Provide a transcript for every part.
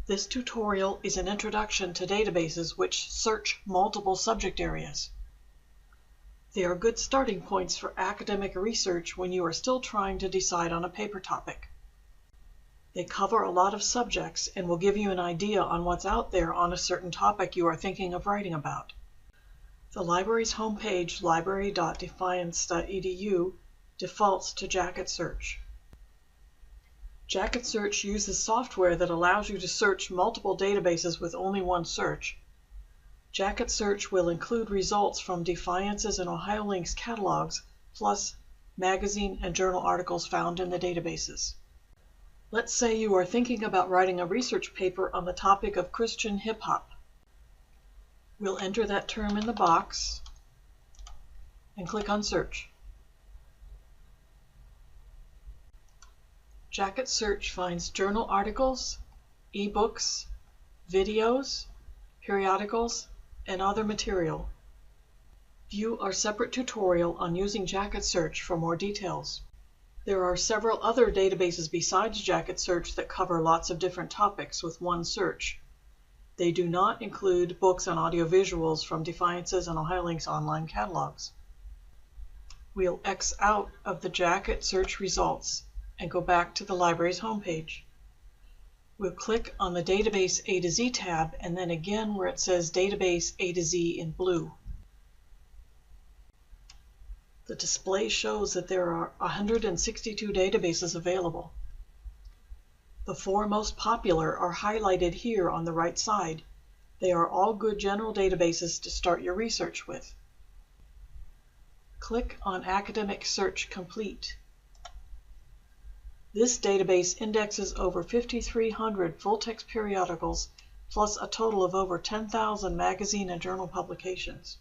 This tutorial is an introduction to databases which search multiple subject areas. They are good starting points for academic research when you are still trying to decide on a paper topic. They cover a lot of subjects and will give you an idea on what's out there on a certain topic you are thinking of writing about. The library's homepage, library.defiance.edu, defaults to Jacket Search. Jacket Search uses software that allows you to search multiple databases with only one search. Jacket Search will include results from Defiance's and OhioLink's catalogs, plus magazine and journal articles found in the databases. Let's say you are thinking about writing a research paper on the topic of Christian hip-hop. We'll enter that term in the box and click on Search. Jacket Search finds journal articles, ebooks, videos, periodicals, and other material. View our separate tutorial on using Jacket Search for more details. There are several other databases besides Jacket Search that cover lots of different topics with one search. They do not include books and audiovisuals from Defiance's and OhioLink's online catalogs. We'll X out of the Jacket Search results and go back to the library's homepage. We'll click on the Database A to Z tab and then again where it says Database A to Z in blue. The display shows that there are 162 databases available. The 4 most popular are highlighted here on the right side. They are all good general databases to start your research with. Click on Academic Search Complete. This database indexes over 5,300 full-text periodicals, plus a total of over 10,000 magazine and journal publications.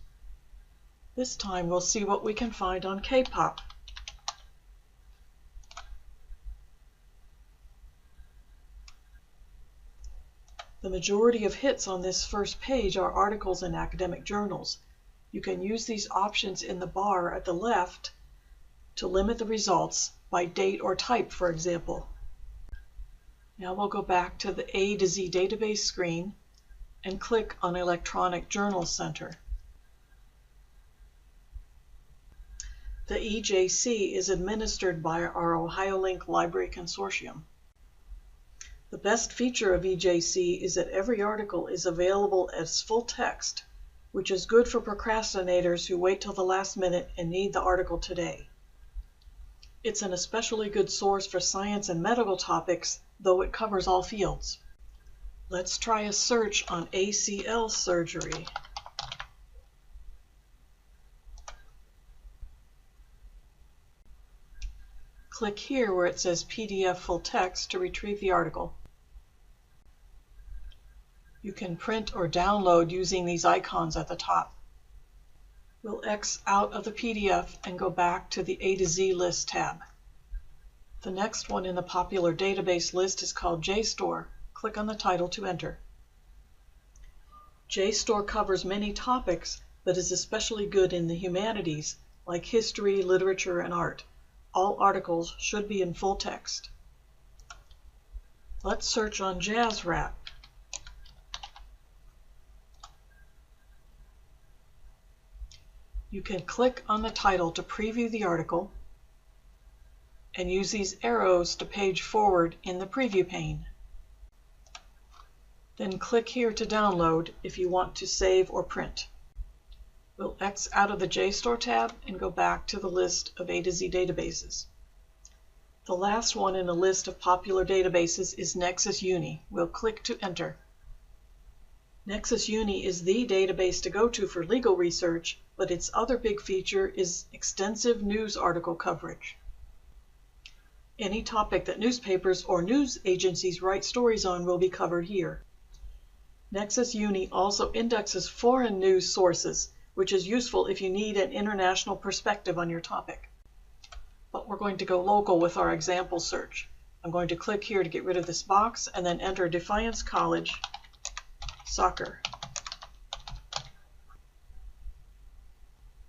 This time we'll see what we can find on K-pop. The majority of hits on this first page are articles in academic journals. You can use these options in the bar at the left to limit the results by date or type, for example. Now we'll go back to the A to Z database screen and click on Electronic Journals Center. The EJC is administered by our OhioLink Library Consortium. The best feature of EJC is that every article is available as full text, which is good for procrastinators who wait till the last minute and need the article today. It's an especially good source for science and medical topics, though it covers all fields. Let's try a search on ACL surgery. Click here where it says PDF full text to retrieve the article. You can print or download using these icons at the top. We'll X out of the PDF and go back to the A to Z list tab. The next one in the popular database list is called Jstor. Click on the title to enter. Jstor covers many topics, but is especially good in the humanities, like history, literature, and art. All articles should be in full text. Let's search on jazz rap. You can click on the title to preview the article and use these arrows to page forward in the preview pane. Then click here to download if you want to save or print. We'll X out of the Jstor tab and go back to the list of A to Z databases. The last one in the list of popular databases is Nexus Uni. We'll click to enter. Nexus Uni is the database to go to for legal research, but its other big feature is extensive news article coverage. Any topic that newspapers or news agencies write stories on will be covered here. Nexus Uni also indexes foreign news sources, which is useful if you need an international perspective on your topic. But we're going to go local with our example search. I'm going to click here to get rid of this box and then enter Defiance College soccer.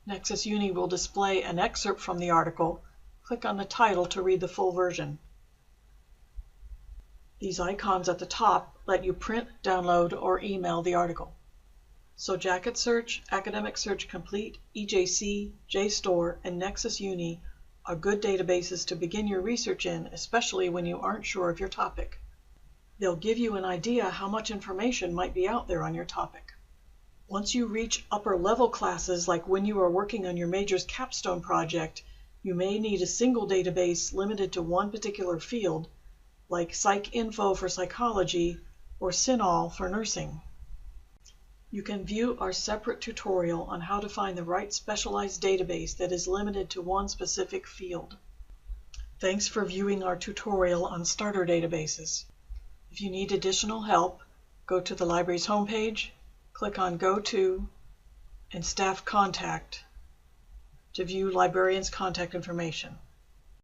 Nexus Uni will display an excerpt from the article. Click on the title to read the full version. These icons at the top let you print, download, or email the article. So Jacket Search, Academic Search Complete, EJC, Jstor, and Nexus Uni are good databases to begin your research in, especially when you aren't sure of your topic. They'll give you an idea how much information might be out there on your topic. Once you reach upper level classes, like when you are working on your major's capstone project, you may need a single database limited to one particular field, like PsycInfo for psychology or CINAHL for nursing. You can view our separate tutorial on how to find the right specialized database that is limited to one specific field. Thanks for viewing our tutorial on starter databases. If you need additional help, go to the library's homepage, click on Go To and Staff Contact to view librarians' contact information.